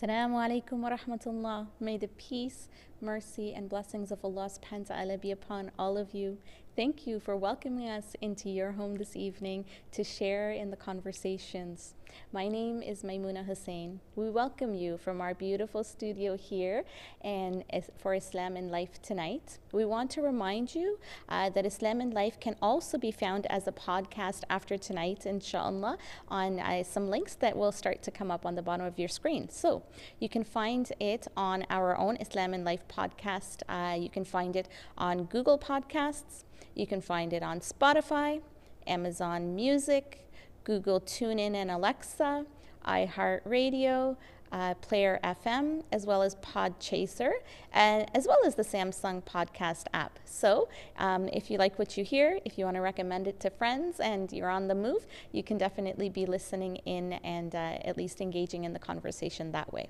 Assalamu alaikum wa rahmatullah. May the peace, mercy, and blessings of Allah subhanahu wa ta'ala be upon all of you. Thank you for welcoming us into your home this evening to share in the conversations. My name is Maimuna Hussein. We welcome you from our beautiful studio here and for Islam in Life tonight. We want to remind you that Islam in Life can also be found as a podcast after tonight, inshallah, on some links that will start to come up on the bottom of your screen. So you can find it on our own Islam in Life podcast. You can find it on Google Podcasts. You can find it on Spotify, Amazon Music, Google TuneIn and Alexa, iHeartRadio, Player FM, as well as Podchaser, as well as the Samsung podcast app. So if you like what you hear, if you want to recommend it to friends and you're on the move, you can definitely be listening in and at least engaging in the conversation that way.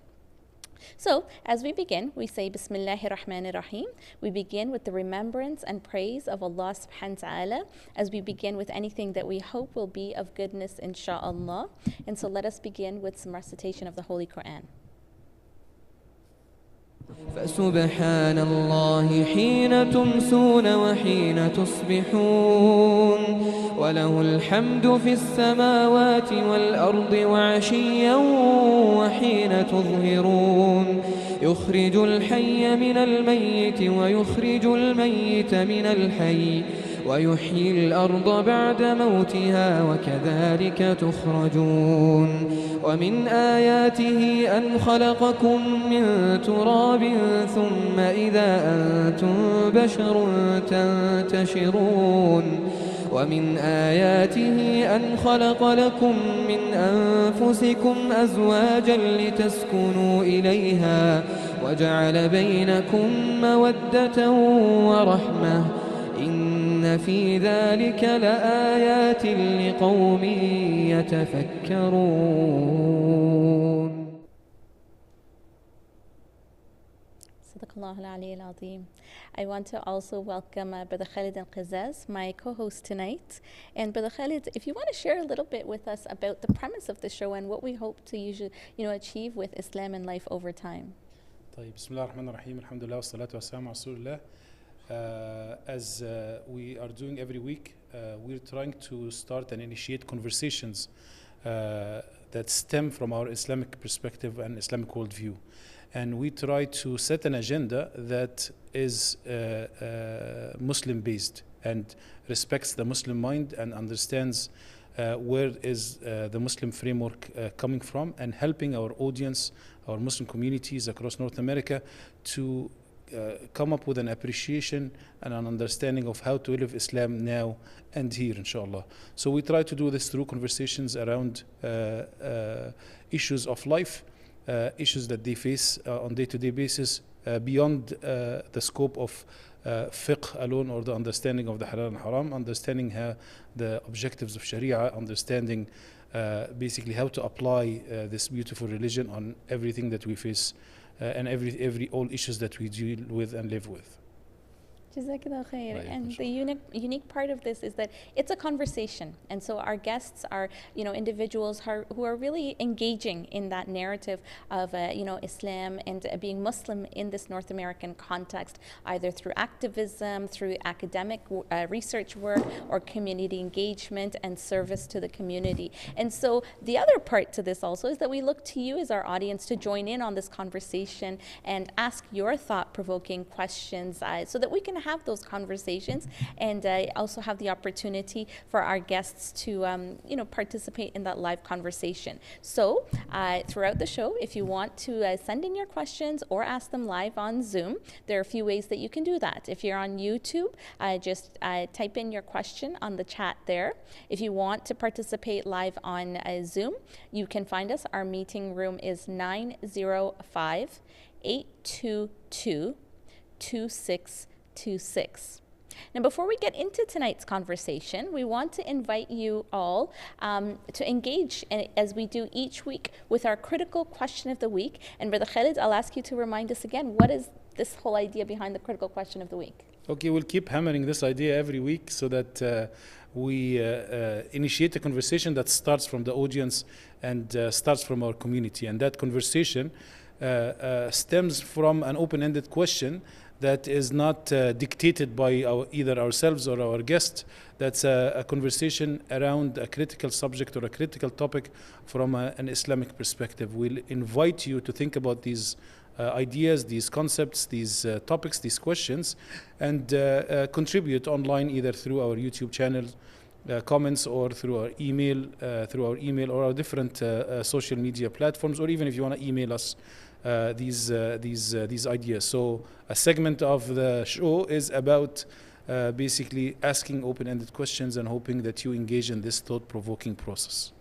So, as we begin, we say Bismillahir Rahmanir Rahim. We begin with the remembrance and praise of Allah subhanahu wa ta'ala as we begin with anything that we hope will be of goodness, insha'Allah. And so let us begin with some recitation of the Holy Quran. فسبحان الله حين تمسون وحين تصبحون وله الحمد في السماوات والأرض وعشيا وحين تظهرون يخرج الحي من الميت ويخرج الميت من الحي ويحيي الأرض بعد موتها وكذلك تخرجون ومن آياته أن خلقكم من تراب ثم إذا أنتم بشر تنتشرون ومن آياته أن خلق لكم من أنفسكم أزواجا لتسكنوا إليها وجعل بينكم مودة ورحمة إن في ذلك لآيات لقوم يتفكرون. I want to also welcome Brother Khalid Al-Qazaz, my co-host tonight. And Brother Khalid, if you want to share a little bit with us about the premise of the show and what we hope to usually, achieve with Islam in Life over time. طيب بسم الله الرحمن الرحيم الحمد لله والصلاة والسلام على رسول الله. As we are doing every week, we're trying to start and initiate conversations that stem from our Islamic perspective and Islamic worldview. And we try to set an agenda that is Muslim-based and respects the Muslim mind and understands where is the Muslim framework coming from, and helping our audience, our Muslim communities across North America to come up with an appreciation and an understanding of how to live Islam now and here, inshallah. So we try to do this through conversations around issues of life, issues that they face on day-to-day basis, beyond the scope of fiqh alone, or the understanding of the halal and haram, understanding how the objectives of Sharia, understanding basically how to apply this beautiful religion on everything that we face and all issues that we deal with and live with. Jazakallah khair. And the unique part of this is that it's a conversation, and so our guests are, individuals who are really engaging in that narrative of, Islam and being Muslim in this North American context, either through activism, through academic research work, or community engagement and service to the community. And so the other part to this also is that we look to you as our audience to join in on this conversation and ask your thought-provoking questions so that we can have those conversations, and also have the opportunity for our guests to participate in that live conversation. So throughout the show, if you want to send in your questions or ask them live on Zoom, there are a few ways that you can do that. If you're on YouTube, just type in your question on the chat there. If you want to participate live on Zoom, you can find us. Our meeting room is 905-822-2626. Now, before we get into tonight's conversation, we want to invite you all to engage, as we do each week, with our critical question of the week. And Brother Khalid, I'll ask you to remind us again, what is this whole idea behind the critical question of the week? Okay, we'll keep hammering this idea every week so that we initiate a conversation that starts from the audience and starts from our community. And that conversation stems from an open-ended question that is not dictated by either ourselves or our guest. That's a conversation around a critical subject or a critical topic from an Islamic perspective. We'll invite you to think about these ideas, these concepts, these topics, these questions, and contribute online either through our YouTube channel, comments, or through our email, or our different social media platforms, or even if you want to email us these ideas. So a segment of the show is about basically asking open-ended questions and hoping that you engage in this thought-provoking process.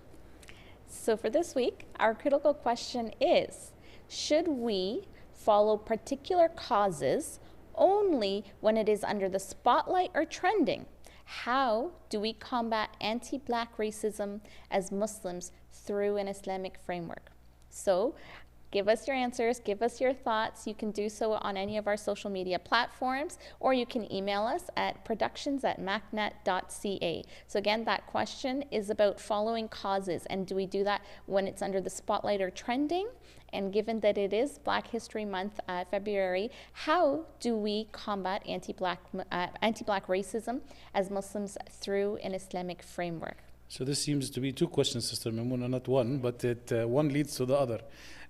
So for this week, our critical question is, should we follow particular causes only when it is under the spotlight or trending? How do we combat anti-Black racism as Muslims through an Islamic framework? So give us your answers, give us your thoughts. You can do so on any of our social media platforms, or you can email us at productions@macnet.ca. So again, that question is about following causes, and do we do that when it's under the spotlight or trending? And given that it is Black History Month, February, how do we combat anti-Black racism as Muslims through an Islamic framework? So this seems to be two questions, Sister Mamouna, not one, but one leads to the other.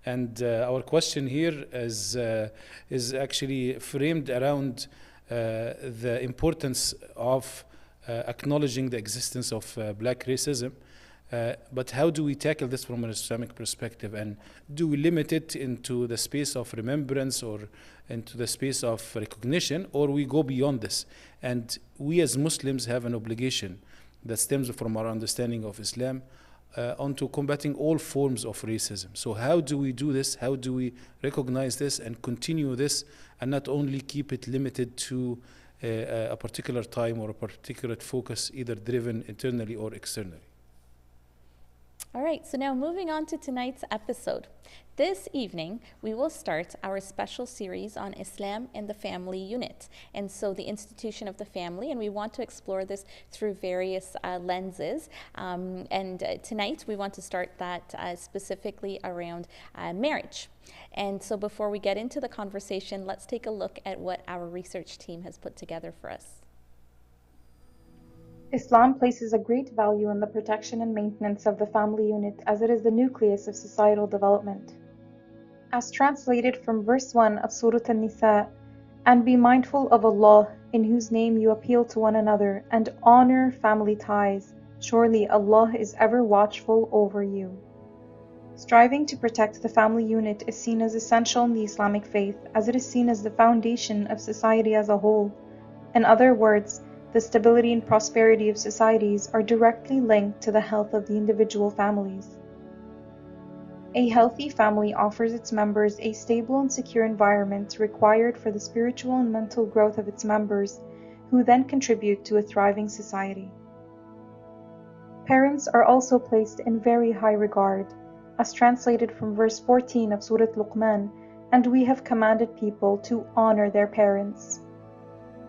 And our question here is actually framed around the importance of acknowledging the existence of Black racism. But how do we tackle this from an Islamic perspective? And do we limit it into the space of remembrance or into the space of recognition, or we go beyond this? And we as Muslims have an obligation that stems from our understanding of Islam onto combating all forms of racism. So how do we do this? How do we recognize this and continue this, and not only keep it limited to a particular time or a particular focus, either driven internally or externally? All right, so now moving on to tonight's episode. This evening, we will start our special series on Islam and the family unit, and so the institution of the family, and we want to explore this through various lenses. Tonight, we want to start that specifically around marriage. And so before we get into the conversation, let's take a look at what our research team has put together for us. Islam places a great value in the protection and maintenance of the family unit, as it is the nucleus of societal development. As translated from verse 1 of Surah An-Nisa, "And be mindful of Allah, in whose name you appeal to one another, and honor family ties. Surely Allah is ever watchful over you." Striving to protect the family unit is seen as essential in the Islamic faith, as it is seen as the foundation of society as a whole. In other words, the stability and prosperity of societies are directly linked to the health of the individual families. A healthy family offers its members a stable and secure environment required for the spiritual and mental growth of its members, who then contribute to a thriving society. Parents are also placed in very high regard, as translated from verse 14 of Surah Luqman, "And we have commanded people to honor their parents."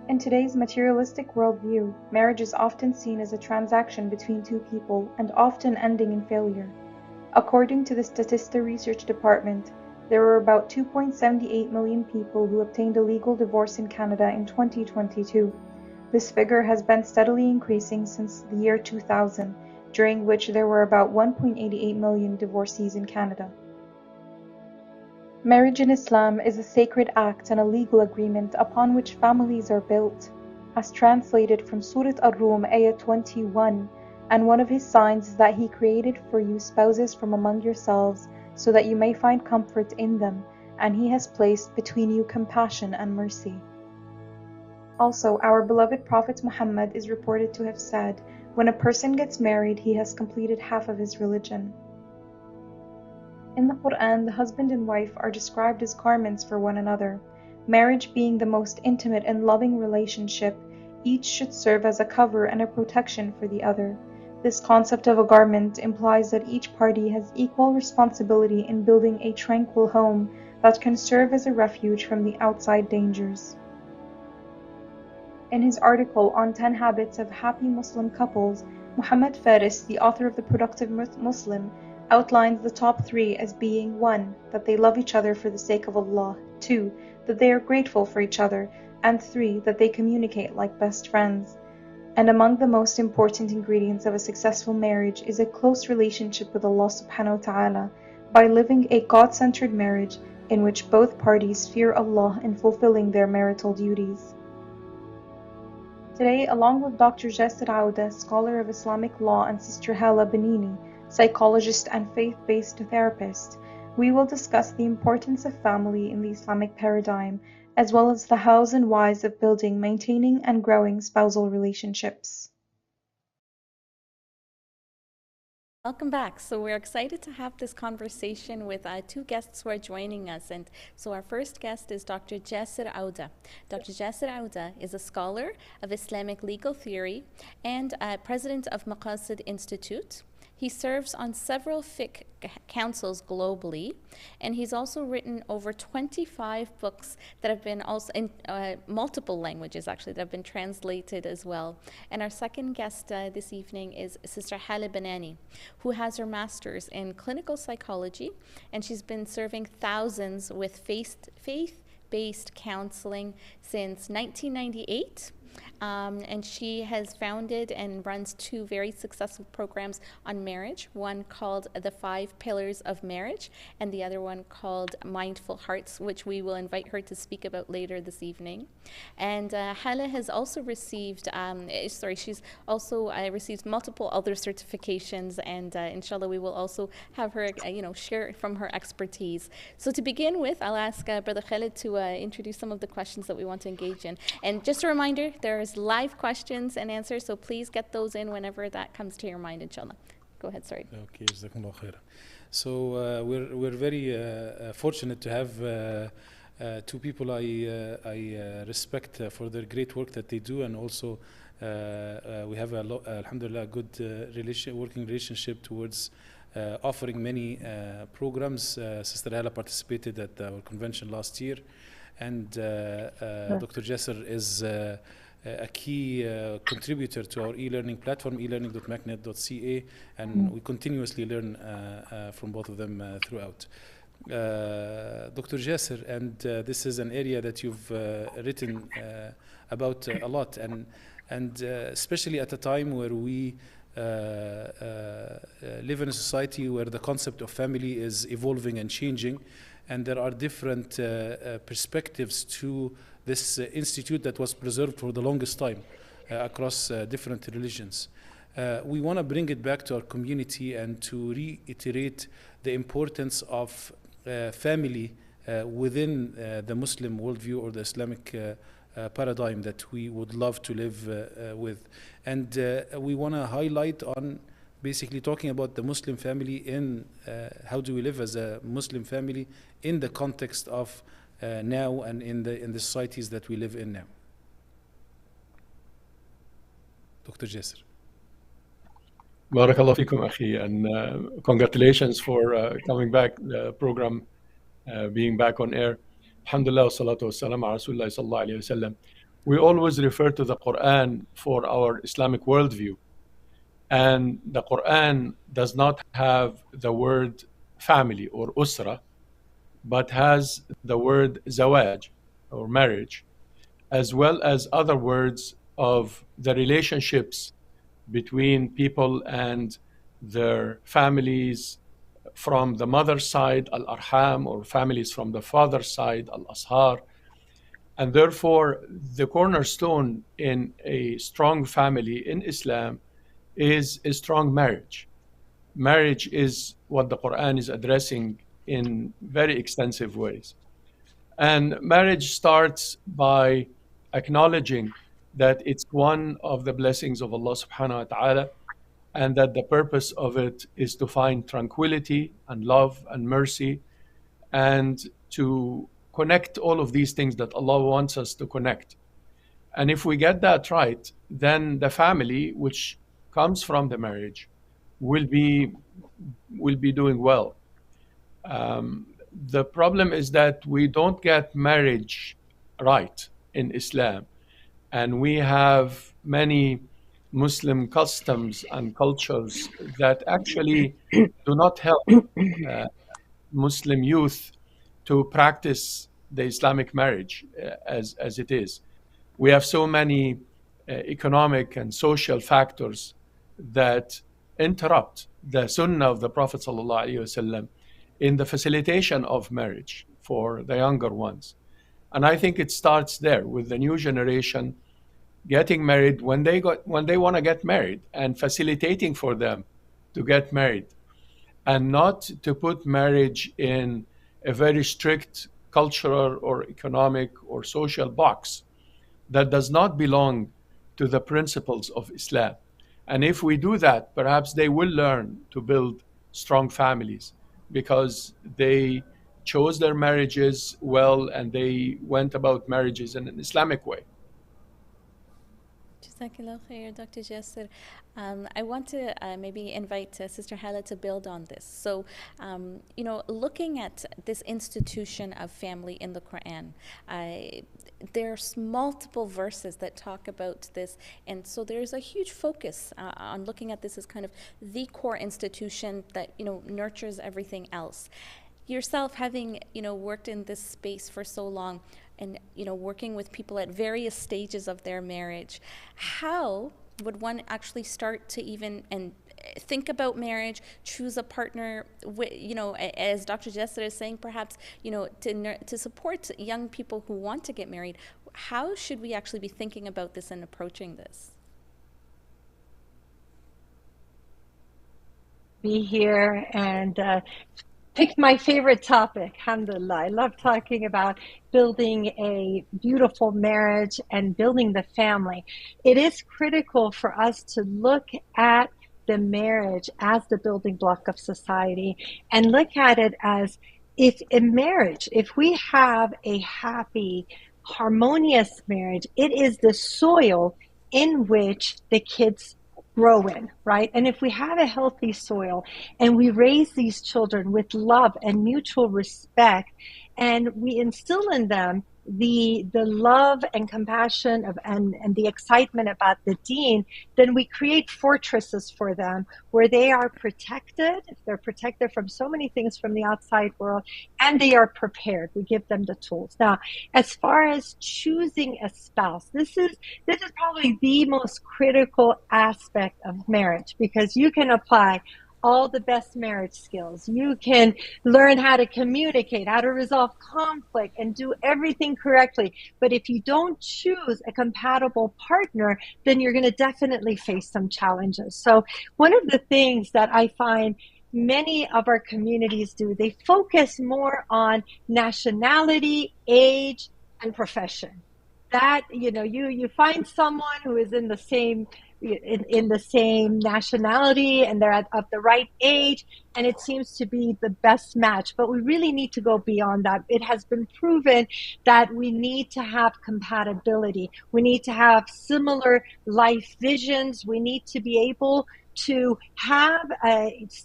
In today's materialistic worldview, marriage is often seen as a transaction between two people and often ending in failure. According to the Statista Research Department, there were about 2.78 million people who obtained a legal divorce in Canada in 2022. This figure has been steadily increasing since the year 2000, during which there were about 1.88 million divorcees in Canada. Marriage in Islam is a sacred act and a legal agreement upon which families are built, as translated from Surah Ar-Rum, ayah 21, "And one of his signs is that he created for you spouses from among yourselves, so that you may find comfort in them, and he has placed between you compassion and mercy." Also, our beloved Prophet Muhammad is reported to have said, "When a person gets married, he has completed half of his religion." In the Quran, the husband and wife are described as garments for one another. Marriage being the most intimate and loving relationship, each should serve as a cover and a protection for the other. This concept of a garment implies that each party has equal responsibility in building a tranquil home that can serve as a refuge from the outside dangers. In his article on 10 Habits of Happy Muslim Couples, Muhammad Faris, the author of The Productive Muslim, outlines the top three as being 1. That they love each other for the sake of Allah, 2. That they are grateful for each other, and 3. That they communicate like best friends. And among the most important ingredients of a successful marriage is a close relationship with Allah subhanahu wa ta'ala by living a God-centered marriage in which both parties fear Allah in fulfilling their marital duties. Today, along with Dr. Jasser Auda, scholar of Islamic law, and Sister Hala Benini, psychologist and faith-based therapist, we will discuss the importance of family in the Islamic paradigm, as well as the hows and whys of building, maintaining, and growing spousal relationships. Welcome back. So we're excited to have this conversation with two guests who are joining us. And so our first guest is Dr. Jasser Auda. Dr. Jasser Auda is a scholar of Islamic legal theory and president of Maqasid Institute. He serves on several fiqh councils globally, and he's also written over 25 books that have been also in multiple languages, actually, that have been translated as well. And our second guest this evening is Sister Hala Benani, who has her master's in clinical psychology, and she's been serving thousands with faith-based counseling since 1998. And she has founded and runs two very successful programs on marriage, one called The 5 Pillars of Marriage and the other one called Mindful Hearts, which we will invite her to speak about later this evening. And Hala has also received, she's also received multiple other certifications, and inshallah we will also have her share from her expertise. So to begin with, I'll ask Brother Khalid to introduce some of the questions that we want to engage in. And just a reminder, there's live questions and answers, so please get those in whenever that comes to your mind, inshallah. Go ahead, sorry. Okay, jazakumullah khair. So we're very fortunate to have two people I respect for their great work that they do, and also we have alhamdulillah, good working relationship towards offering many programs. Sister Hala participated at our convention last year, and Dr. Jasser is a key contributor to our e-learning platform, elearning.macnet.ca, and we continuously learn from both of them throughout. Dr. Jasser, and this is an area that you've written about a lot, and especially at a time where we live in a society where the concept of family is evolving and changing, and there are different perspectives to this institute that was preserved for the longest time across different religions. We want to bring it back to our community and to reiterate the importance of family within the Muslim worldview or the Islamic paradigm that we would love to live with. And we want to highlight on basically talking about the Muslim family in how do we live as a Muslim family in the context of now and in the societies that we live in now. Dr. Jasser. Barakallah fikum, akhi, and congratulations for coming back, the program being back on air. Alhamdulillah, salatu wassalam ala Rasulullah sallallahu alayhi wa sallam. We always refer to the Quran for our Islamic worldview. And the Quran does not have the word family or usra, but has the word zawaj or marriage, as well as other words of the relationships between people and their families from the mother's side, al-arham, or families from the father's side, al-ashar. And therefore, the cornerstone in a strong family in Islam is a strong marriage. Marriage is what the Quran is addressing in very extensive ways. And marriage starts by acknowledging that it's one of the blessings of Allah subhanahu wa ta'ala, and that the purpose of it is to find tranquility and love and mercy, and to connect all of these things that Allah wants us to connect. And if we get that right, then the family, which comes from the marriage, will be doing well. The problem is that we don't get marriage right in Islam, and we have many Muslim customs and cultures that actually do not help uh, Muslim youth to practice the Islamic marriage as it is. We have so many economic and social factors that interrupt the sunnah of the Prophet ﷺ in the facilitation of marriage for the younger ones. And I think it starts there with the new generation getting married when they want to get married and facilitating for them to get married, and not to put marriage in a very strict cultural or economic or social box that does not belong to the principles of Islam. And if we do that, perhaps they will learn to build strong families because they chose their marriages well and they went about marriages in an Islamic way. Jazakallah khair, Dr. Jasser. I want to maybe invite Sister Hala to build on this. So, looking at this institution of family in the Quran, there's multiple verses that talk about this, and so there's a huge focus on looking at this as kind of the core institution that nurtures everything else. Yourself, having worked in this space for so long, and working with people at various stages of their marriage, how would one actually start to even and think about marriage, choose a partner, as Dr. Jesser is saying, perhaps to support young people who want to get married? How should we actually be thinking about this and approaching this? Be here and pick my favorite topic, alhamdulillah. I love talking about building a beautiful marriage and building the family. It is critical for us to look at the marriage as the building block of society and look at it as, if in marriage, if we have a happy, harmonious marriage, it is the soil in which the kids grow in, right? And if we have a healthy soil and we raise these children with love and mutual respect, and we instill in them the love and compassion and the excitement about the deen, then we create fortresses for them where they are protected. They're protected from so many things from the outside world, and they are prepared. We give them the tools. Now, as far as choosing a spouse, this is probably the most critical aspect of marriage, because you can apply all the best marriage skills. You can learn how to communicate, how to resolve conflict, and do everything correctly. But if you don't choose a compatible partner, then you're going to definitely face some challenges. So one of the things that I find many of our communities do, they focus more on nationality, age, and profession. That, you find someone who is in the same nationality and they're of the right age, and it seems to be the best match. But we really need to go beyond that. It has been proven that we need to have compatibility. We need to have similar life visions. We need to be able to have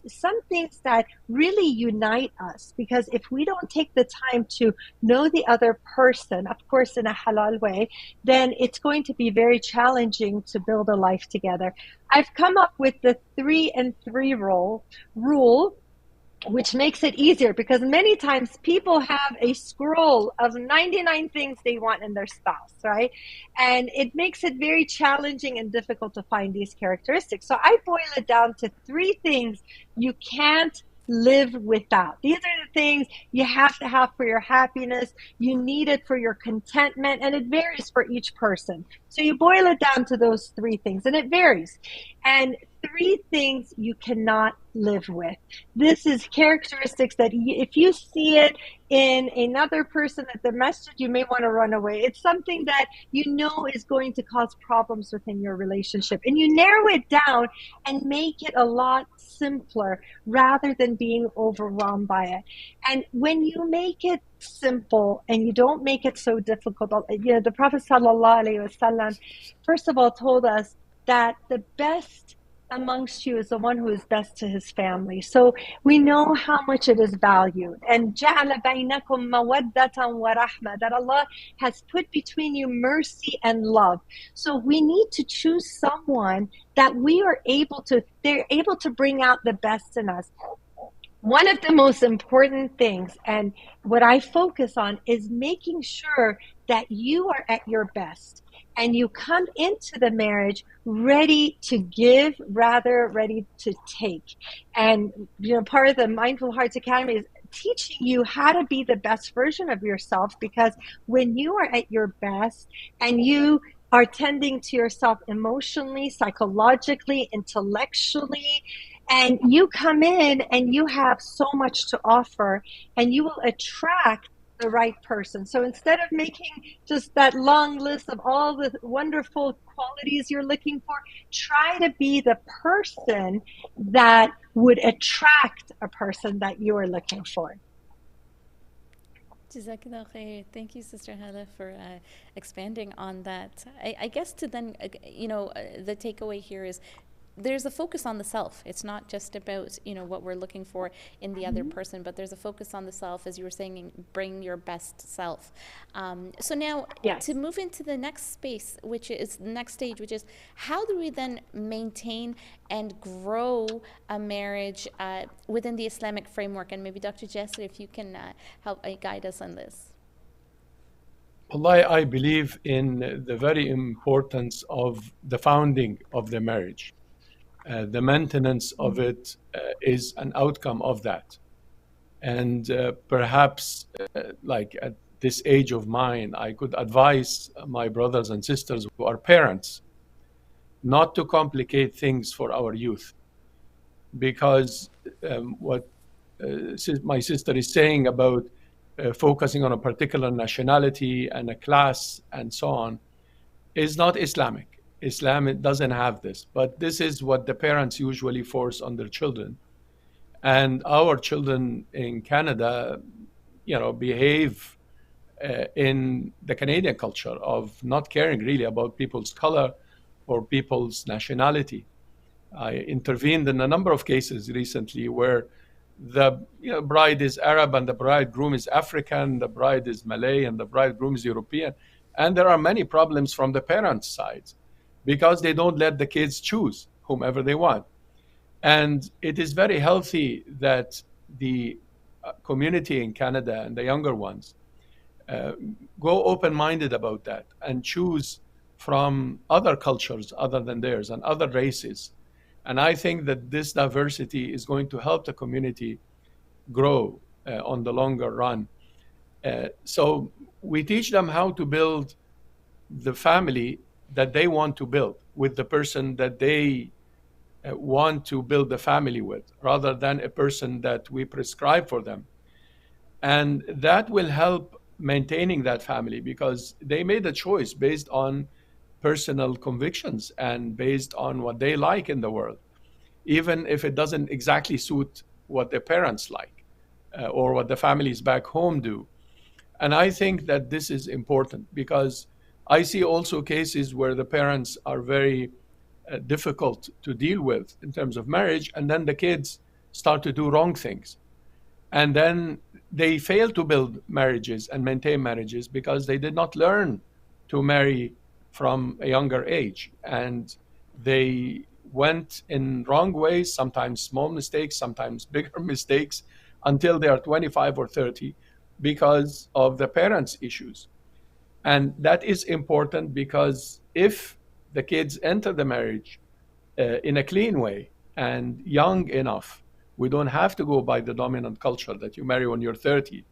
some things that really unite us, because if we don't take the time to know the other person, of course in a halal way, then it's going to be very challenging to build a life together. I've come up with the 3 and 3 rule, which makes it easier, because many times people have a scroll of 99 things they want in their spouse, right? And it makes it very challenging and difficult to find these characteristics. So I boil it down to 3 things you can't live without. These are the things you have to have for your happiness. You need it for your contentment, and it varies for each person. So you boil it down to those 3 things, and it varies. And 3 things you cannot live with. This is characteristics that if you see it in another person at the masjid, you may want to run away. It's something that is going to cause problems within your relationship. And you narrow it down and make it a lot simpler rather than being overwhelmed by it. And when you make it simple and you don't make it so difficult, the Prophet ﷺ, first of all, told us that the best amongst you is the one who is best to his family. So we know how much it is valued. And جَعَلَ بَيْنَكُمْ مَوَدَّةً وَرَحْمَةً, that Allah has put between you mercy and love. So we need to choose someone that they're able to bring out the best in us. One of the most important things, and what I focus on, is making sure that you are at your best and you come into the marriage ready to give rather ready to take. And part of the Mindful Hearts Academy is teaching you how to be the best version of yourself, because when you are at your best and you are tending to yourself emotionally, psychologically, intellectually, and you come in and you have so much to offer, and you will attract the right person. So instead of making just that long list of all the wonderful qualities you're looking for, try to be the person that would attract a person that you are looking for. Jazakallah khair. Thank you, Sister Hala, for expanding on that. I guess to then, the takeaway here is there's a focus on the self. It's not just about, what we're looking for in the other person, but there's a focus on the self, as you were saying, bring your best self. So now to move into the next space, which is the next stage, which is how do we then maintain and grow a marriage within the Islamic framework? And maybe Dr. Jasser, if you can help guide us on this. Wallahi, I believe in the very importance of the founding of the marriage. The maintenance of it is an outcome of that. And perhaps like at this age of mine, I could advise my brothers and sisters who are parents not to complicate things for our youth. Because what my sister is saying about focusing on a particular nationality and a class and so on is not Islamic. Islam, it doesn't have this, but this is what the parents usually force on their children. And our children in Canada, behave in the Canadian culture of not caring really about people's color or people's nationality. I intervened in a number of cases recently where the bride is Arab and the bridegroom is African, the bride is Malay and the bridegroom is European. And there are many problems from the parents' side, because they don't let the kids choose whomever they want. And it is very healthy that the community in Canada and the younger ones go open-minded about that and choose from other cultures other than theirs and other races. And I think that this diversity is going to help the community grow on the longer run. So we teach them how to build the family that they want to build with the person that they want to build the family with, rather than a person that we prescribe for them. And that will help maintaining that family, because they made a choice based on personal convictions and based on what they like in the world, even if it doesn't exactly suit what their parents like or what the families back home do. And I think that this is important, because I see also cases where the parents are very difficult to deal with in terms of marriage, and then the kids start to do wrong things. And then they fail to build marriages and maintain marriages because they did not learn to marry from a younger age. And they went in wrong ways, sometimes small mistakes, sometimes bigger mistakes, until they are 25 or 30 because of the parents' issues. And that is important, because if the kids enter the marriage in a clean way and young enough, we don't have to go by the dominant culture that you marry when you're 30,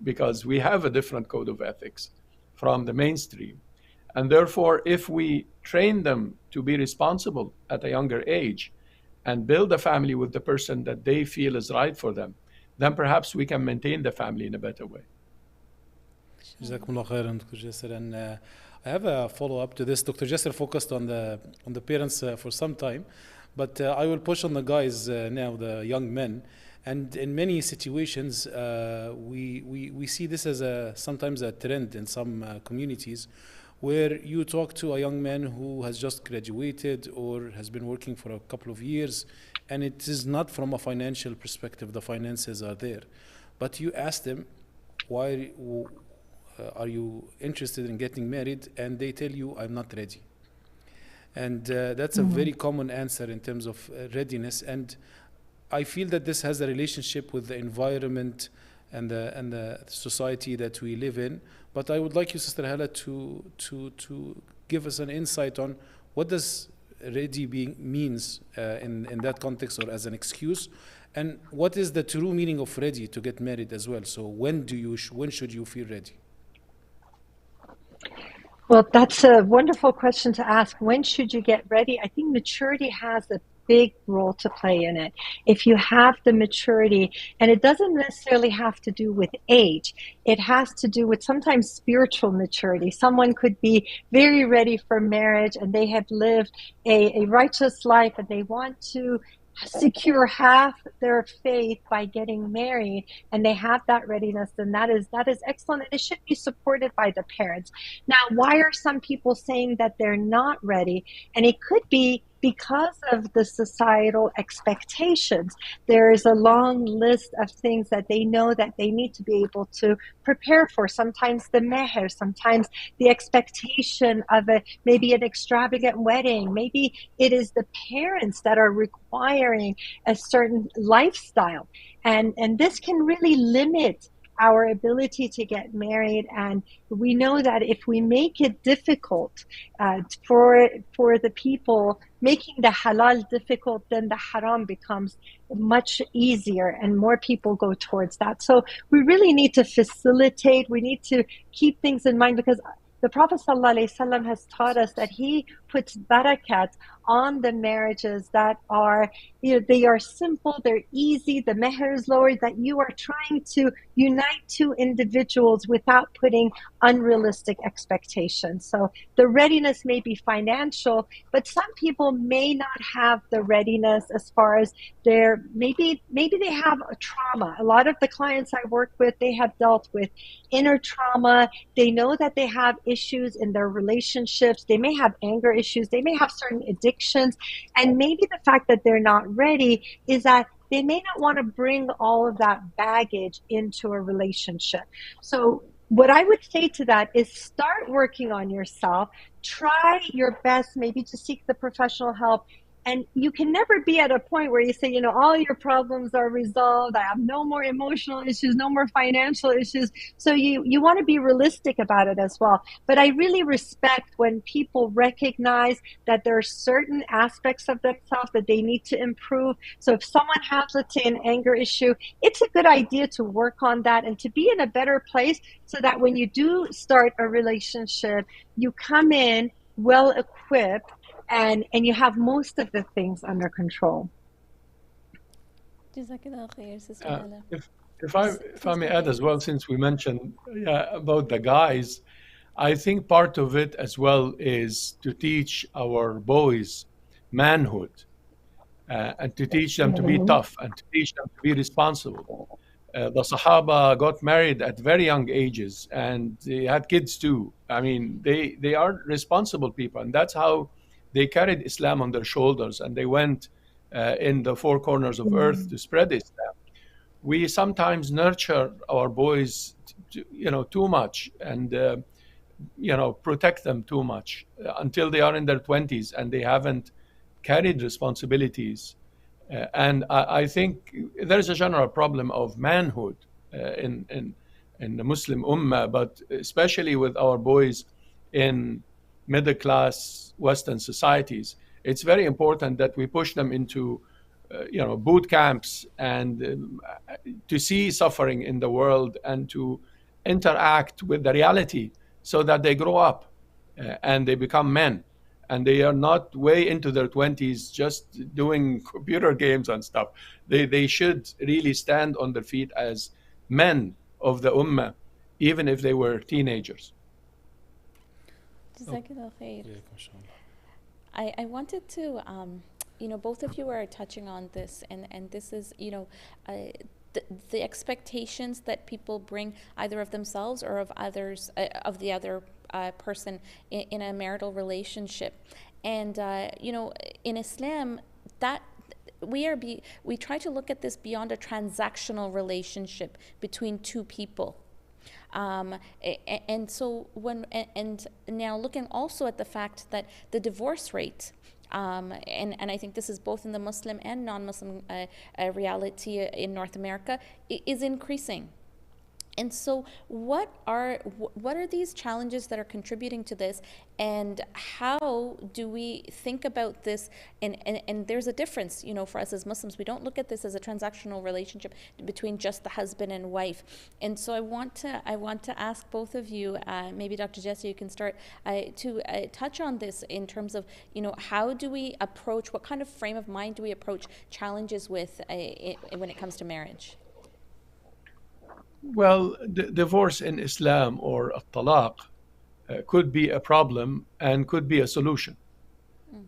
because we have a different code of ethics from the mainstream. And therefore, if we train them to be responsible at a younger age and build a family with the person that they feel is right for them, then perhaps we can maintain the family in a better way. Jazakumullah khairan, Dr. Jasser. And I have a follow-up to this. Dr. Jasser focused on the parents for some time, but I will push on the guys now, the young men. And in many situations, we see this as sometimes a trend in some communities, where you talk to a young man who has just graduated or has been working for a couple of years, and it is not from a financial perspective, the finances are there. But you ask them, why are you interested in getting married? And they tell you, I'm not ready. And that's a very common answer in terms of readiness. And I feel that this has a relationship with the environment and the society that we live in. But I would like you, Sister Hala, to give us an insight on what does ready being means in that context or as an excuse, and what is the true meaning of ready to get married as well. So when should you feel ready? Well, that's a wonderful question to ask. When should you get ready? I think maturity has a big role to play in it. If you have the maturity, and it doesn't necessarily have to do with age, it has to do with sometimes spiritual maturity. Someone could be very ready for marriage and they have lived a righteous life and they want to secure half their faith by getting married, and they have that readiness, then that is excellent, and it should be supported by the parents. Now, why are some people saying that they're not ready? And it could be because of the societal expectations. There is a long list of things that they know that they need to be able to prepare for. Sometimes the meher, sometimes the expectation of maybe an extravagant wedding. Maybe it is the parents that are requiring a certain lifestyle. And this can really limit our ability to get married. And we know that if we make it difficult for the people, making the halal difficult, then the haram becomes much easier and more people go towards that. So we really need to facilitate, we need to keep things in mind, because the Prophet ﷺ has taught us that he puts barakat on the marriages that are, they are simple, they're easy, the meher is lower, that you are trying to unite two individuals without putting unrealistic expectations. So the readiness may be financial, but some people may not have the readiness as far as maybe they have a trauma. A lot of the clients I work with, they have dealt with inner trauma. They know that they have issues in their relationships. They may have anger issues. They may have certain addictions. And maybe the fact that they're not ready is that they may not want to bring all of that baggage into a relationship. So what I would say to that is start working on yourself. Try your best maybe to seek the professional help. And you can never be at a point where you say, all your problems are resolved. I have no more emotional issues, no more financial issues. So you want to be realistic about it as well. But I really respect when people recognize that there are certain aspects of themselves that they need to improve. So if someone has, let's say, an anger issue, it's a good idea to work on that and to be in a better place so that when you do start a relationship, you come in well equipped and you have most of the things under control. If I may add as well, since we mentioned about the guys, I think part of it as well is to teach our boys manhood and to teach them to be tough and to teach them to be responsible. The Sahaba got married at very young ages and they had kids too. I mean, they are responsible people, and that's how they carried Islam on their shoulders, and they went in the four corners of earth to spread Islam. We sometimes nurture our boys, too much, and protect them too much until they are in their 20s and they haven't carried responsibilities. And I think there's a general problem of manhood in the Muslim Ummah, but especially with our boys in middle-class Western societies. It's very important that we push them into boot camps and to see suffering in the world and to interact with the reality so that they grow up and they become men. And they are not way into their 20s just doing computer games and stuff. They should really stand on their feet as men of the Ummah, even if they were teenagers. I wanted to, both of you are touching on this, and this is, the expectations that people bring either of themselves or of others, of the other person in a marital relationship. And in Islam, that we try to look at this beyond a transactional relationship between two people. And so and now looking also at the fact that the divorce rate, and I think this is both in the Muslim and non-Muslim reality in North America, is increasing. And so what are these challenges that are contributing to this, and how do we think about this? And there's a difference, for us as Muslims. We don't look at this as a transactional relationship between just the husband and wife. And so I want to ask both of you, maybe Dr. Jessie, you can start to touch on this in terms of, how do we approach, what kind of frame of mind do we approach challenges with when it comes to marriage? Well, divorce in Islam, or talaq, could be a problem and could be a solution.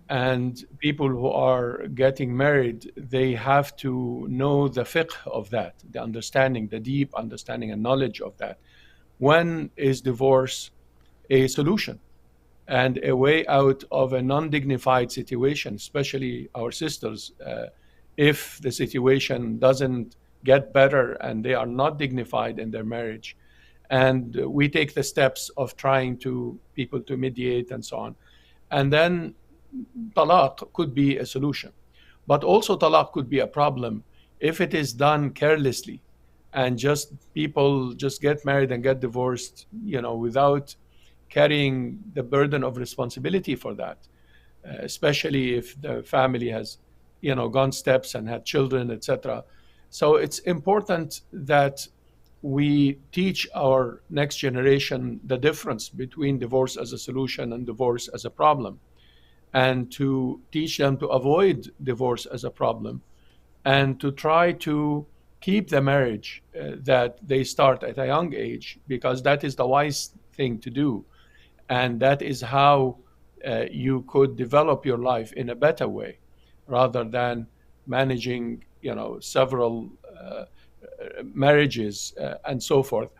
And people who are getting married, they have to know the fiqh of that, the understanding, the deep understanding and knowledge of that. When is divorce a solution and a way out of a non-dignified situation, especially our sisters, if the situation doesn't get better and they are not dignified in their marriage, and we take the steps of trying to people to mediate and so on, and then talaq could be a solution. But also talaq could be a problem if it is done carelessly, and just people just get married and get divorced, without carrying the burden of responsibility for that, especially if the family has gone steps and had children, etc. So it's important that we teach our next generation the difference between divorce as a solution and divorce as a problem, and to teach them to avoid divorce as a problem, and to try to keep the marriage that they start at a young age, because that is the wise thing to do. And that is how you could develop your life in a better way, rather than managing several marriages and so forth.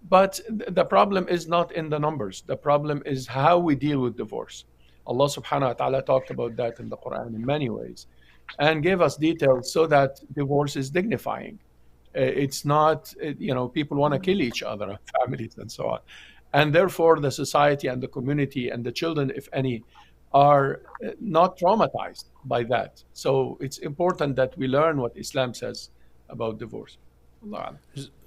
But the problem is not in the numbers. The problem is how we deal with divorce. Allah subhanahu wa ta'ala talked about that in the Quran in many ways, and gave us details so that divorce is dignifying. It's not, people want to kill each other, families and so on. And therefore the society and the community and the children, if any, are not traumatized by that. So it's important that we learn what Islam says about divorce. Allah.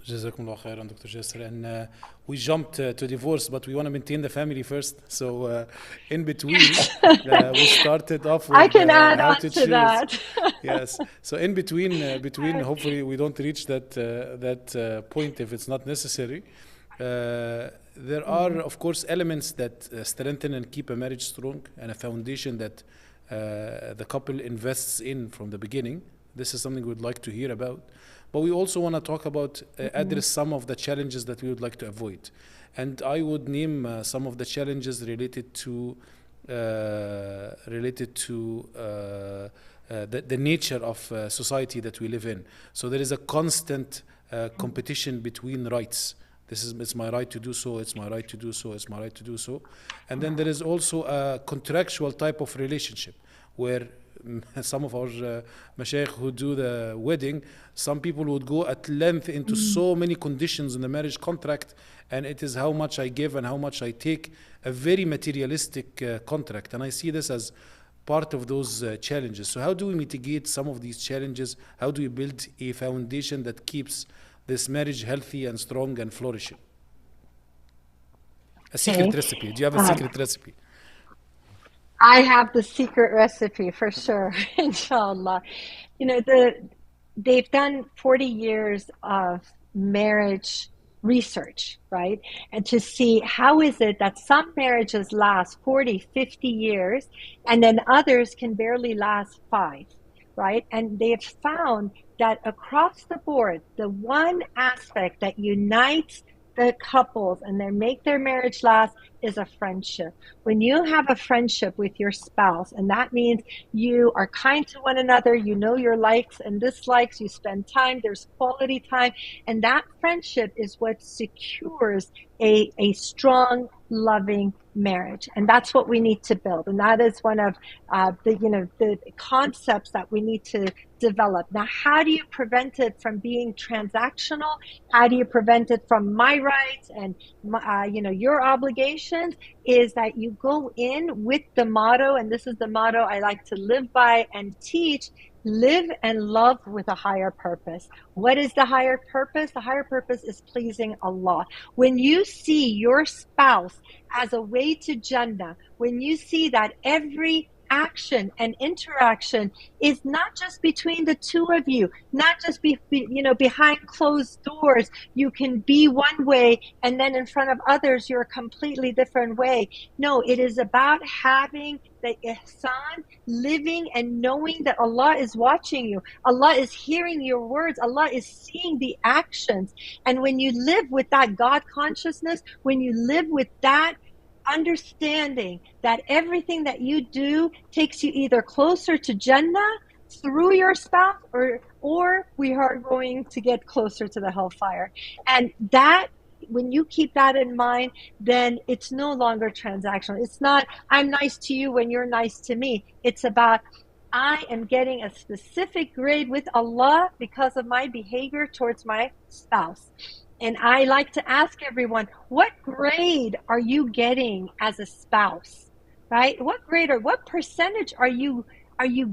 Jazakumullah khairan, Dr. Jasser. And we jumped to divorce, but we want to maintain the family first. So in between, we started off with I can add how on to to choose. that. Yes. So in between, hopefully we don't reach that point if it's not necessary. There are, of course, elements that strengthen and keep a marriage strong, and a foundation that the couple invests in from the beginning. This is something we'd like to hear about. But we also want to talk about, address some of the challenges that we would like to avoid. And I would name some of the challenges related to the nature of society that we live in. So there is a constant competition between rights. It's my right to do so, it's my right to do so, it's my right to do so. And then there is also a contractual type of relationship where some of our mashayikh who do the wedding, some people would go at length into so many conditions in the marriage contract, and it is how much I give and how much I take, a very materialistic contract. And I see this as part of those challenges. So how do we mitigate some of these challenges? How do we build a foundation that keeps this marriage healthy and strong and flourishing? A secret recipe. Do you have a secret recipe? I have the secret recipe for sure, inshallah. They've done 40 years of marriage research, right? And to see how is it that some marriages last 40, 50 years, and then others can barely last 5, right? And they've found that across the board, the one aspect that unites the couples and they make their marriage last is a friendship. When you have a friendship with your spouse, and that means you are kind to one another, you know your likes and dislikes, you spend time, there's quality time, and that friendship is what secures a strong, loving marriage. And that's what we need to build. And that is one of the concepts that we need to develop. Now, how do you prevent it from being transactional? How do you prevent it from my rights and your obligations? Is that you go in with the motto, and this is the motto I like to live by and teach: live and love with a higher purpose. What is the higher purpose? The higher purpose is pleasing Allah. When you see your spouse as a way to Jannah, when you see that every action and interaction is not just between the two of you, not just behind closed doors, you can be one way and then in front of others you're a completely different way. No, it is about having the ihsan, living and knowing that Allah is watching you, Allah is hearing your words, Allah is seeing the actions. And when you live with that God consciousness, when you live with that understanding that everything that you do takes you either closer to Jannah through your spouse, or we are going to get closer to the hellfire. And that, when you keep that in mind, then it's no longer transactional. It's not, I'm nice to you when you're nice to me. It's about, I am getting a specific grade with Allah because of my behavior towards my spouse. And I like to ask everyone, what grade are you getting as a spouse, right? What grade or what percentage are you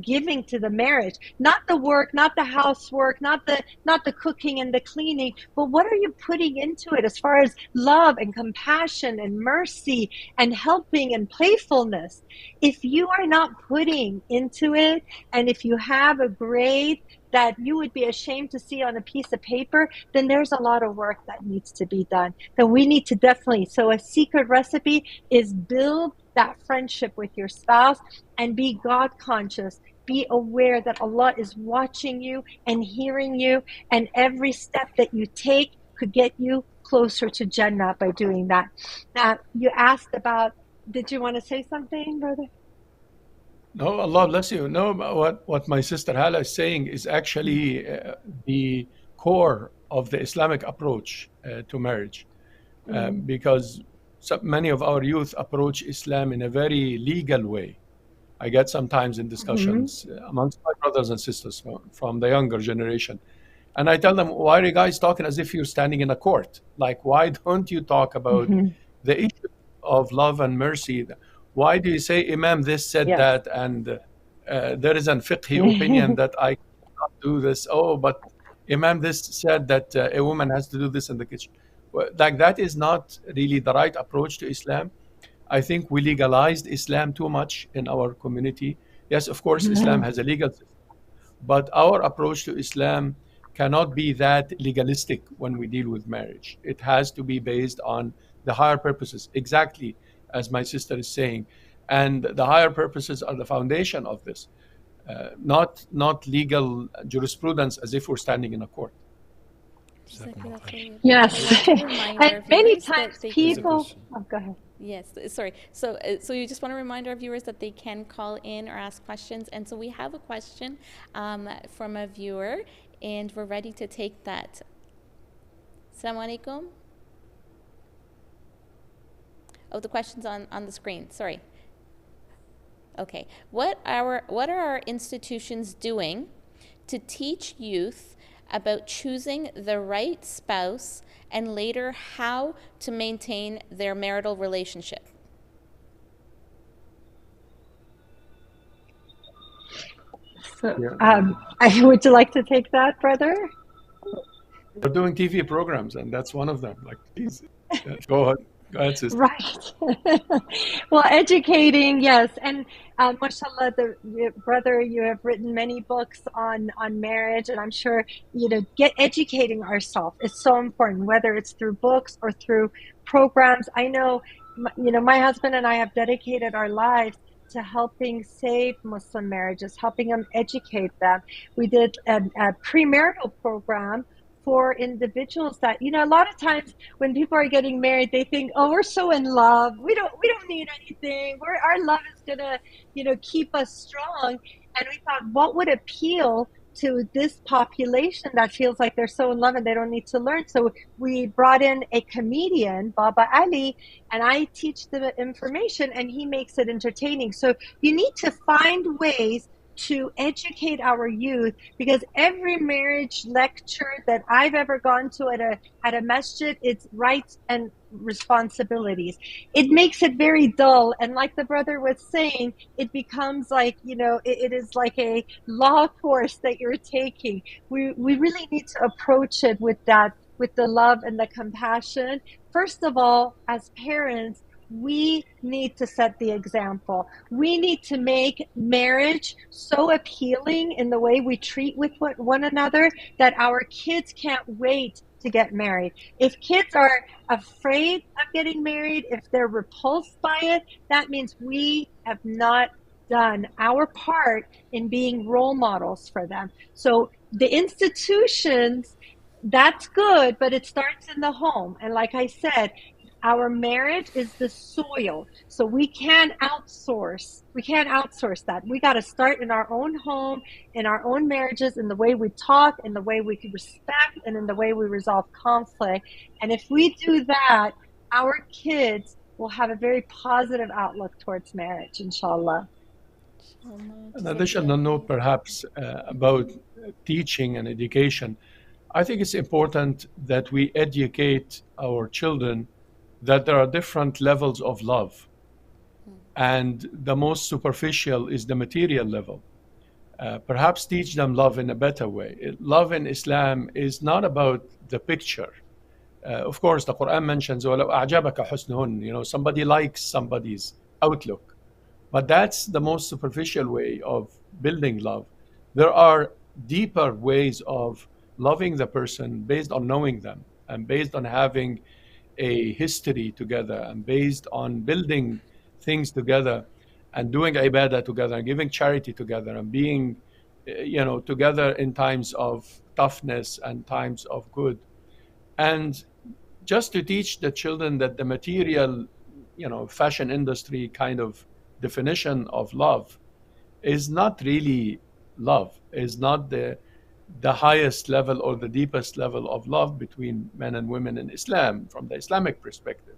giving to the marriage? Not the work, not the housework, not the cooking and the cleaning, but what are you putting into it as far as love and compassion and mercy and helping and playfulness? If you are not putting into it, and if you have a grade that you would be ashamed to see on a piece of paper, then there's a lot of work that needs to be done. Then we need to definitely, so a secret recipe is build that friendship with your spouse and be God conscious. Be aware that Allah is watching you and hearing you, and every step that you take could get you closer to Jannah by doing that. Now, you asked about, did you want to say something, brother? No, Allah bless you. No, what my sister Hala is saying is actually the core of the Islamic approach to marriage, because many of our youth approach Islam in a very legal way. I get sometimes in discussions amongst my brothers and sisters from the younger generation, and I tell them, why are you guys talking as if you're standing in a court? Like, why don't you talk about the issue of love and mercy? Why do you say Imam this said that, and there is an fiqhi opinion that I cannot do this? Oh, but Imam this said that a woman has to do this in the kitchen. Well, like, that is not really the right approach to Islam. I think we legalized Islam too much in our community. Yes, of course, Islam has a legal system, but our approach to Islam cannot be that legalistic when we deal with marriage. It has to be based on the higher purposes, exactly as my sister is saying. And the higher purposes are the foundation of this, not legal jurisprudence as if we're standing in a court. Yes. And many times people... Oh, go ahead. Yes, sorry. So you just want to remind our viewers that they can call in or ask questions. And so we have a question from a viewer, and we're ready to take that. Assalamu alaikum. Oh, the question's on the screen. Sorry. Okay. What are our institutions doing to teach youth about choosing the right spouse and later how to maintain their marital relationship? So, would you like to take that, brother? We're doing TV programs, and that's one of them. Like, please, go ahead. Go ahead, sister. Right. Well, educating, yes. And mashallah, brother, you have written many books on marriage, and I'm sure, educating ourselves is so important, whether it's through books or through programs. I know, my husband and I have dedicated our lives to helping save Muslim marriages, helping them educate them. We did a premarital program for individuals that, a lot of times when people are getting married, they think, oh, we're so in love. We don't need anything. Our love is gonna, keep us strong. And we thought, what would appeal to this population that feels like they're so in love and they don't need to learn? So we brought in a comedian, Baba Ali, and I teach the information and he makes it entertaining. So you need to find ways to educate our youth, because every marriage lecture that I've ever gone to at a masjid, it's rights and responsibilities. It makes it very dull, and like the brother was saying, it becomes like, it is like a law course that you're taking. We really need to approach it with the love and the compassion. First of all, as parents, we need to set the example. We need to make marriage so appealing in the way we treat with one another that our kids can't wait to get married. If kids are afraid of getting married, if they're repulsed by it, that means we have not done our part in being role models for them. So the institutions, that's good, but it starts in the home. And like I said, our marriage is the soil. So we can't outsource that. We got to start in our own home, in our own marriages, in the way we talk, in the way we can respect, and in the way we resolve conflict. And if we do that, our kids will have a very positive outlook towards marriage, inshallah. An additional note, perhaps, about teaching and education. I think it's important that we educate our children that there are different levels of love. And the most superficial is the material level. Perhaps teach them love in a better way. Love in Islam is not about the picture. Of course, the Quran mentions, وَلَوْ أَعْجَبَكَ حُسْنُهُنَّ, somebody likes somebody's outlook. But that's the most superficial way of building love. There are deeper ways of loving the person based on knowing them and based on having a history together and based on building things together and doing ibadah together and giving charity together and being, together in times of toughness and times of good. And just to teach the children that the material, fashion industry kind of definition of love is not really love, is not the highest level or the deepest level of love between men and women in Islam from the Islamic perspective.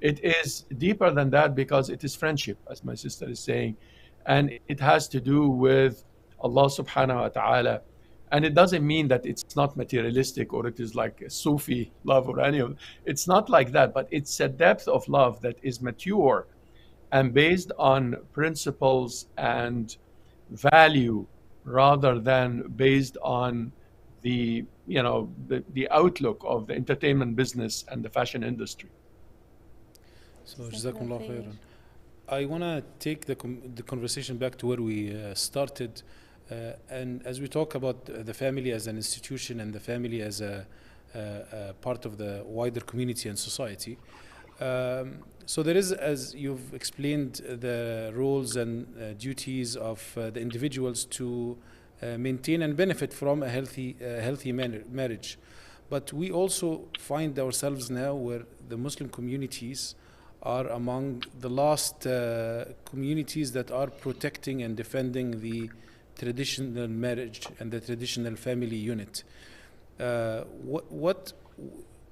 It is deeper than that because it is friendship, as my sister is saying, and it has to do with Allah subhanahu wa ta'ala. And it doesn't mean that it's not materialistic or it is like a Sufi love or any of it. It's not like that, but it's a depth of love that is mature and based on principles and value, rather than based on the outlook of the entertainment business and the fashion industry. So Jazakumullah khairan. I want to take the conversation back to where we started, and as we talk about the family as an institution and the family as a part of the wider community and society. So there is, as you've explained, the roles and duties of the individuals to maintain and benefit from a healthy marriage. But we also find ourselves now where the Muslim communities are among the last communities that are protecting and defending the traditional marriage and the traditional family unit.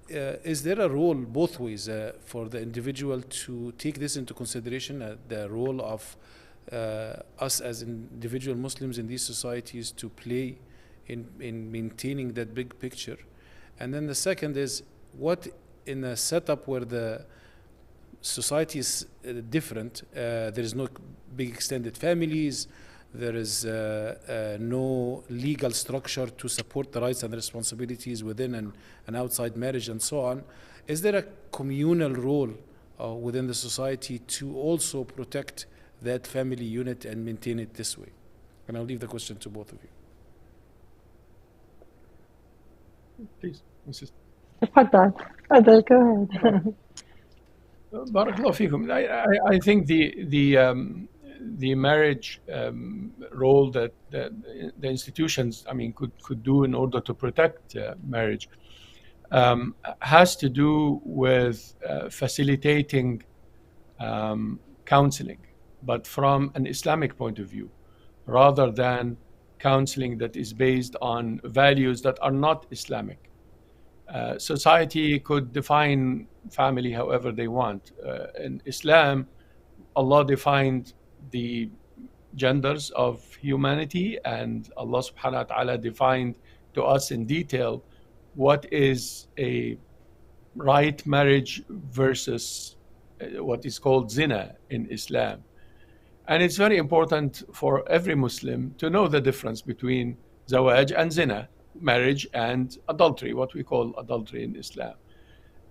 Is there a role both ways for the individual to take this into consideration, the role of us as individual Muslims in these societies to play in maintaining that big picture? And then the second is, what in a setup where the society is different, there is no big extended families, there is no legal structure to support the rights and responsibilities within and outside marriage and so on. Is there a communal role within the society to also protect that family unit and maintain it this way? And I'll leave the question to both of you. Please, Mrs. Fadal, go ahead. Barakallahu feekum. I think the marriage role that the institutions, I mean, could do in order to protect marriage has to do with facilitating counseling, but from an Islamic point of view, rather than counseling that is based on values that are not Islamic. Society could define family however they want. In Islam, Allah defined the genders of humanity, and Allah subhanahu wa ta'ala defined to us in detail what is a right marriage versus what is called zina in Islam. And it's very important for every Muslim to know the difference between zawaj and zina, marriage and adultery, what we call adultery in Islam.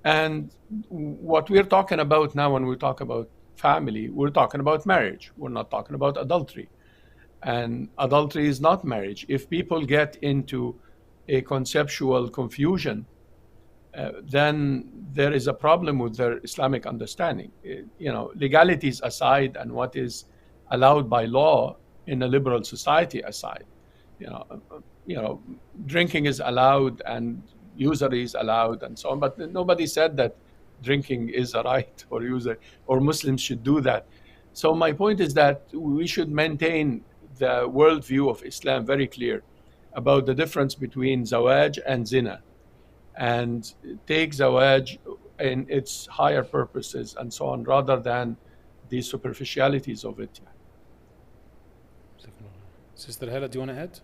And what we're talking about now when we talk about family, we're talking about marriage. We're not talking about adultery. And adultery is not marriage. If people get into a conceptual confusion, then there is a problem with their Islamic understanding. Legalities aside and what is allowed by law in a liberal society aside, drinking is allowed and usury is allowed and so on, but nobody said that drinking is a right or usury or Muslims should do that. So my point is that we should maintain the worldview of Islam very clear about the difference between zawaj and zina, and take zawaj in its higher purposes and so on, rather than the superficialities of it. Sister Hala, do you want to add?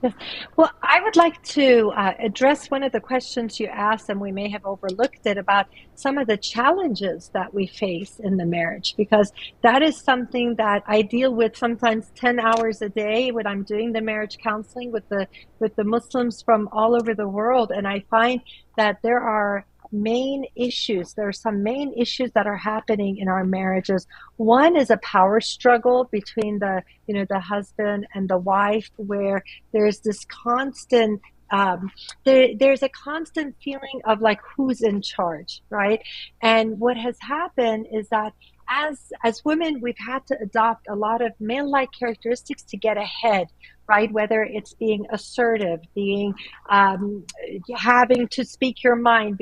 Yes. Well, I would like to address one of the questions you asked, and we may have overlooked it, about some of the challenges that we face in the marriage, because that is something that I deal with sometimes 10 hours a day when I'm doing the marriage counseling with the Muslims from all over the world. And I find that there are some main issues that are happening in our marriages. One is a power struggle between the husband and the wife, where there's this constant there's a constant feeling of like, who's in charge, right? And what has happened is that as women, we've had to adopt a lot of male-like characteristics to get ahead, right? Whether it's being assertive, being having to speak your mind,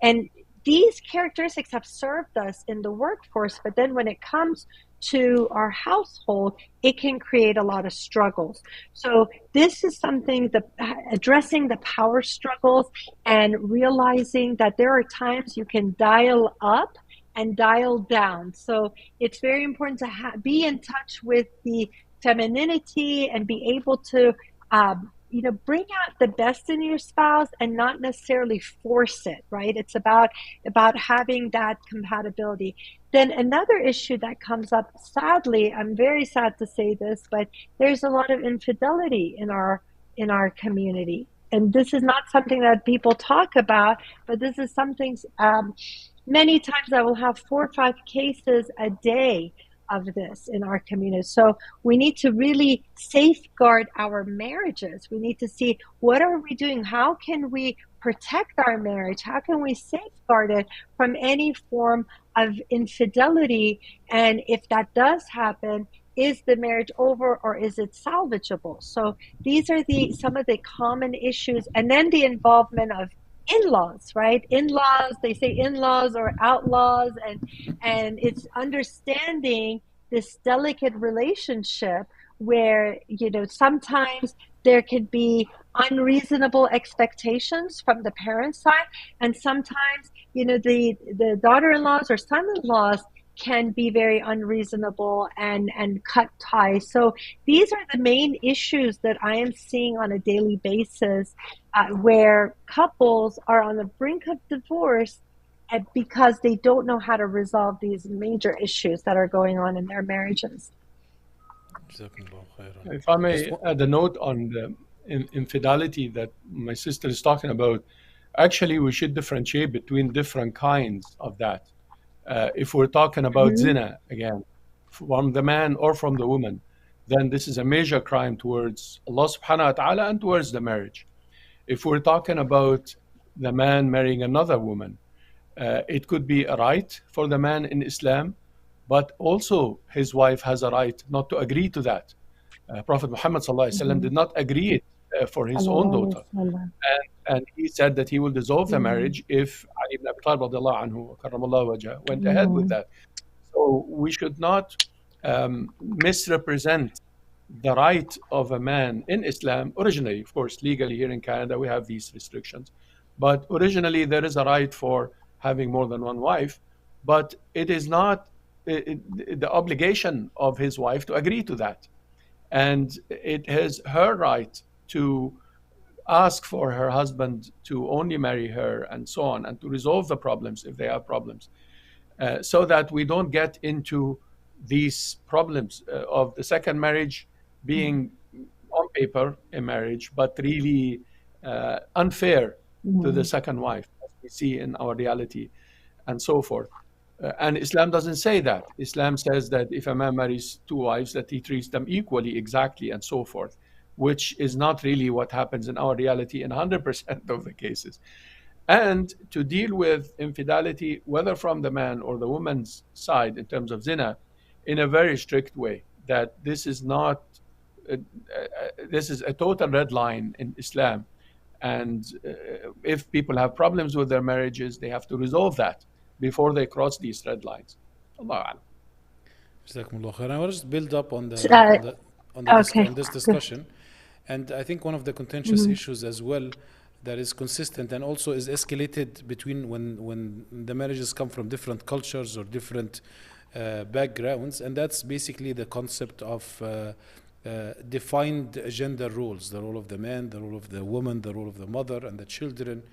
and these characteristics have served us in the workforce, but then when it comes to our household, it can create a lot of struggles. So this is something that addressing the power struggles and realizing that there are times you can dial up and dial down. So it's very important to be in touch with the femininity and be able to bring out the best in your spouse and not necessarily force it, right? It's about having that compatibility. Then another issue that comes up, sadly, I'm very sad to say this, but there's a lot of infidelity in our community. And this is not something that people talk about, but this is something, many times I will have 4 or 5 cases a day of this in our community. So we need to really safeguard our marriages. We need to see, what are we doing? How can we protect our marriage? How can we safeguard it from any form of infidelity? And if that does happen, is the marriage over or is it salvageable? So these are some of the common issues. And then the involvement of in-laws, right? In-laws, they say in-laws or outlaws, and it's understanding this delicate relationship where, sometimes there could be unreasonable expectations from the parent side, and sometimes, the daughter-in-laws or son-in-laws can be very unreasonable and cut ties. So these are the main issues that I am seeing on a daily basis, where couples are on the brink of divorce because they don't know how to resolve these major issues that are going on in their marriages. If I may add a note on the infidelity that my sister is talking about, actually we should differentiate between different kinds of that. If we're talking about zina, again, from the man or from the woman, then this is a major crime towards Allah subhanahu wa ta'ala and towards the marriage. If we're talking about the man marrying another woman, it could be a right for the man in Islam, but also his wife has a right not to agree to that. Prophet Muhammad did not agree for his own daughter. And he said that he will dissolve the marriage if Ali ibn Abi Talib radiallahu anhu, karramallahu wajhah, went ahead with that. So we should not misrepresent the right of a man in Islam. Originally, of course, legally here in Canada, we have these restrictions. But originally, there is a right for having more than one wife, but it is not the obligation of his wife to agree to that. And it is her right to ask for her husband to only marry her and so on, and to resolve the problems if they have problems, so that we don't get into these problems of the second marriage being on paper a marriage, but really unfair to the second wife, as we see in our reality, and so forth. And Islam doesn't say that. Islam says that if a man marries two wives, that he treats them equally, exactly, and so forth, which is not really what happens in our reality in 100% of the cases. And to deal with infidelity, whether from the man or the woman's side in terms of zina, in a very strict way, that this is not, this is a total red line in Islam. And if people have problems with their marriages, they have to resolve that before they cross these red lines. Allahu A'lam. Jazakumullah khair. I want to just build up on Okay. on this discussion, and I think one of the contentious issues as well that is consistent and also is escalated between when the marriages come from different cultures or different backgrounds, and that's basically the concept of defined gender roles: the role of the man, the role of the woman, the role of the mother, and the children.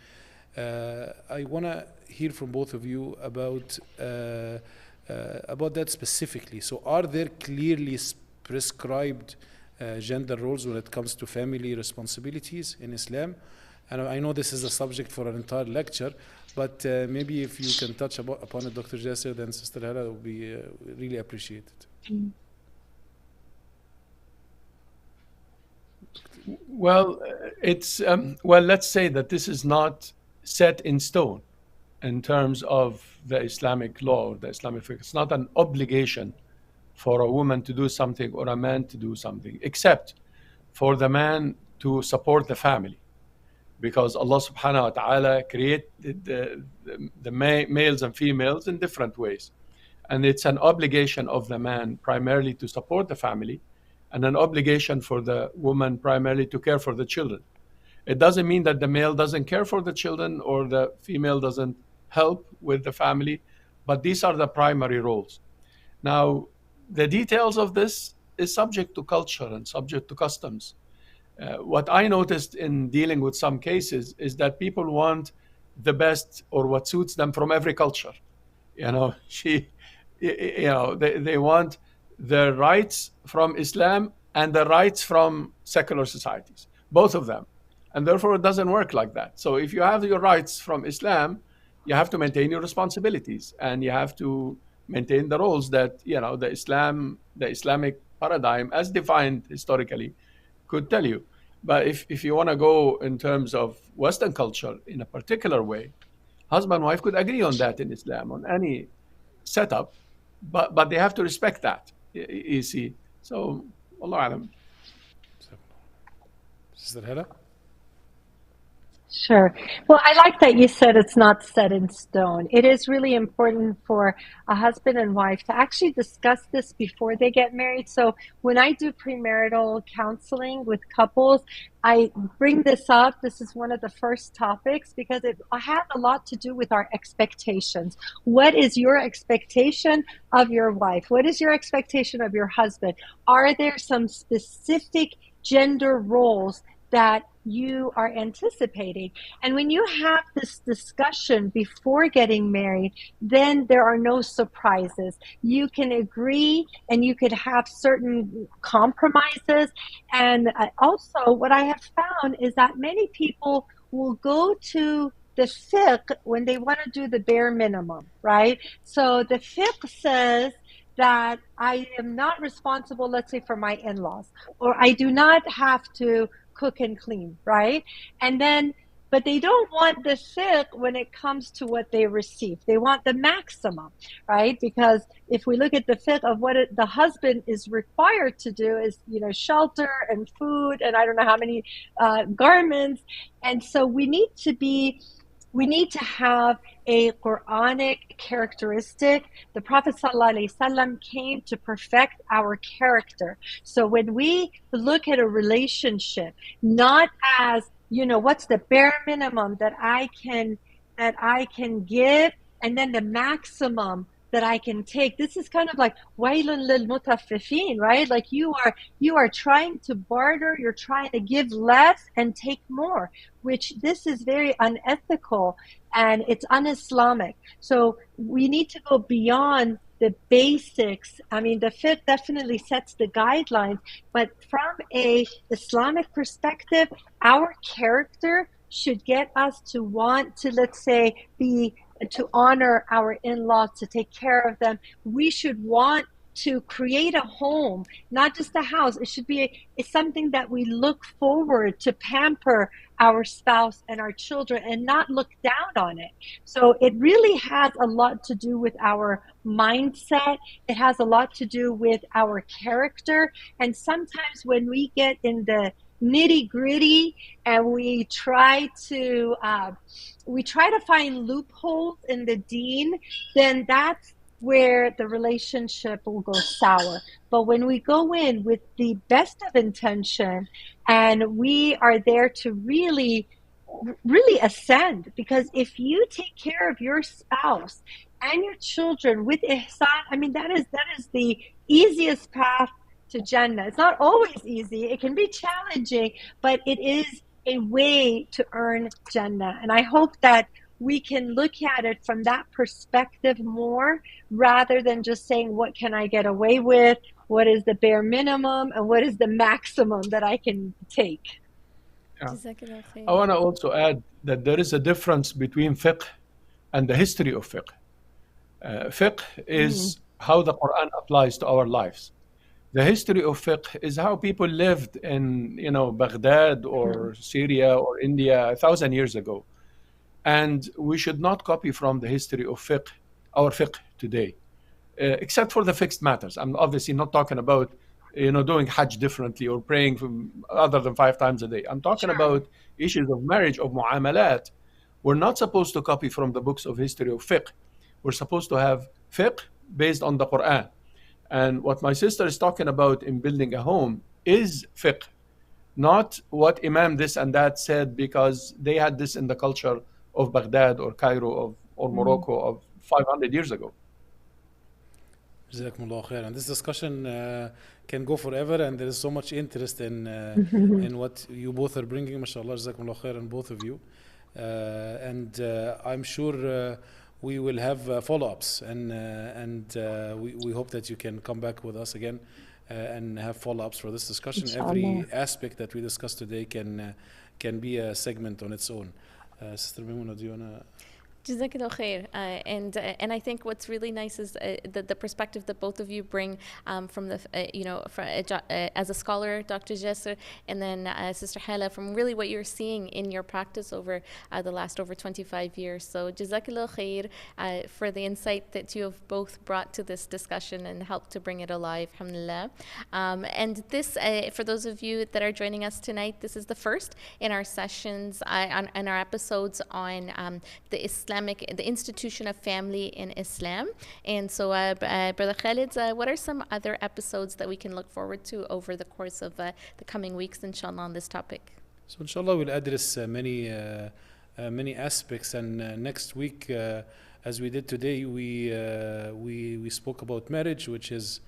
I want to hear from both of you about that specifically. So, are there clearly prescribed gender roles when it comes to family responsibilities in Islam? And I know this is a subject for an entire lecture, but maybe if you can touch upon it, Dr. Jasser, then Sister Hala, that would be really appreciated. Well, it's well, let's say that this is not set in stone in terms of the Islamic law or the Islamic fiqh. It's not an obligation for a woman to do something or a man to do something, except for the man to support the family, because Allah subhanahu wa ta'ala created the males and females in different ways. And it's an obligation of the man primarily to support the family, and an obligation for the woman primarily to care for the children. It doesn't mean that the male doesn't care for the children or the female doesn't help with the family, but these are the primary roles. Now, the details of this is subject to culture and subject to customs. What I noticed in dealing with some cases is that people want the best or what suits them from every culture. You know, they want the rights from Islam and the rights from secular societies, both of them. And therefore, it doesn't work like that. So if you have your rights from Islam, you have to maintain your responsibilities, and you have to maintain the roles that, the Islamic paradigm, as defined historically, could tell you. But if you want to go in terms of Western culture in a particular way, husband and wife could agree on that in Islam, on any setup, but they have to respect that, you see. So, Allahu A'lam. Sister Hala? Sure. Well, I like that you said it's not set in stone. It is really important for a husband and wife to actually discuss this before they get married. So when I do premarital counseling with couples, I bring this up. This is one of the first topics because it has a lot to do with our expectations. What is your expectation of your wife? What is your expectation of your husband? Are there some specific gender roles that you are anticipating? And when you have this discussion before getting married, then there are no surprises. You can agree and you could have certain compromises. And also what I have found is that many people will go to the fiqh when they want to do the bare minimum, right? So the fiqh says that I am not responsible, let's say, for my in-laws, or I do not have to cook and clean, right? And then but they don't want the fiqh when it comes to what they receive. They want the maximum, right? Because if we look at the fiqh of what the husband is required to do is, shelter and food and I don't know how many garments. And so we need to have a Quranic characteristic. The Prophet ﷺ came to perfect our character. So when we look at a relationship, not as, what's the bare minimum that I can give, and then the maximum that I can take. This is kind of like wailun lil mutaffifin, right? Like you are trying to barter, you're trying to give less and take more, which this is very unethical and it's un-Islamic. So we need to go beyond the basics. I mean, the fiqh definitely sets the guidelines, but from a Islamic perspective, our character should get us to want to, let's say, to honor our in-laws, to take care of them. We should want to create a home, not just a house. It should be it's something that we look forward to pamper our spouse and our children and not look down on it. So it really has a lot to do with our mindset. It has a lot to do with our character. And sometimes when we get in the nitty-gritty and we try to find loopholes in the deen, then that's where the relationship will go sour. But when we go in with the best of intention and we are there to really ascend, because if you take care of your spouse and your children with ihsan, I mean, that is the easiest path to Jannah. It's not always easy. It can be challenging, but it is a way to earn Jannah. And I hope that we can look at it from that perspective more, rather than just saying, what can I get away with? What is the bare minimum? And what is the maximum that I can take? Yeah. I want to also add that there is a difference between fiqh and the history of fiqh. Fiqh is how the Quran applies to our lives. The history of fiqh is how people lived in, Baghdad or Syria or India 1,000 years ago. And we should not copy from the history of fiqh, our fiqh today, except for the fixed matters. I'm obviously not talking about, doing Hajj differently or praying other than 5 times a day. I'm talking about issues of marriage, of mu'amalat. We're not supposed to copy from the books of history of fiqh. We're supposed to have fiqh based on the Quran. And what my sister is talking about in building a home is fiqh, not what Imam this and that said because they had this in the culture of Baghdad or Cairo or Morocco of 500 years ago. Jazakumullah khair. And this discussion can go forever, and there is so much interest in what you both are bringing. MashaAllah, Jazakumullah khair, and both of you. And I'm sure we will have follow-ups, and we hope that you can come back with us again and have follow-ups for this discussion. Inshallah. Every aspect that we discussed today can be a segment on its own. Sister Maimuna, do you want to? Jazakallah khair. And I think what's really nice is the perspective that both of you bring from the as a scholar, Dr. Jasser, and then Sister Hala, from really what you're seeing in your practice over the last over 25 years. So Jazakallah khair for the insight that you have both brought to this discussion and helped to bring it alive, alhamdulillah. And this, for those of you that are joining us tonight, this is the first in our sessions, in our episodes on the institution of family in Islam. And so, Brother Khalid, what are some other episodes that we can look forward to over the course of the coming weeks, inshallah, on this topic? So, inshallah, we'll address many aspects. And next week, as we did today, we spoke about marriage, which is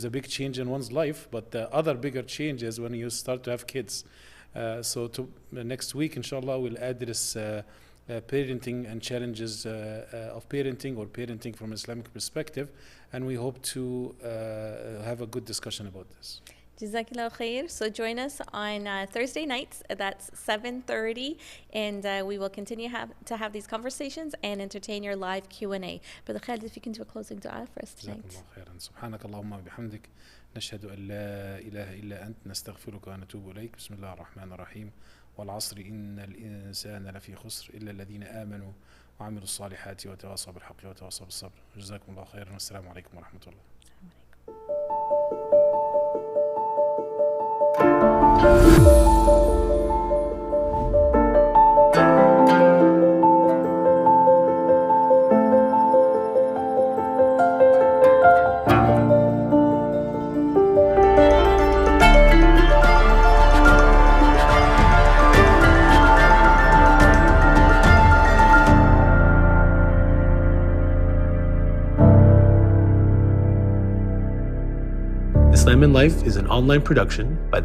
a big change in one's life. But the other bigger change is when you start to have kids. So, next week, inshallah, we'll address parenting and challenges of parenting, or parenting from an Islamic perspective, and we hope to have a good discussion about this. Jazakallah khair. So join us on Thursday nights, that's 7:30, and we will continue to have these conversations and entertain your live Q&A. Brother Khalid, if you can do a closing dua for us tonight. Jazakallah khairan. Subhanak Allahumma bihamdik. نشهد أن لا إله إلا أنت نستغفرك ونتوب إليك بسم الله الرحمن الرحيم والعصر إن الإنسان لفي خسر إلا الذين آمنوا وعملوا الصالحات وتواصوا بالحق وتواصوا بالصبر. جزاكم الله خيرا والسلام عليكم ورحمة الله. Islam in Life is an online production by the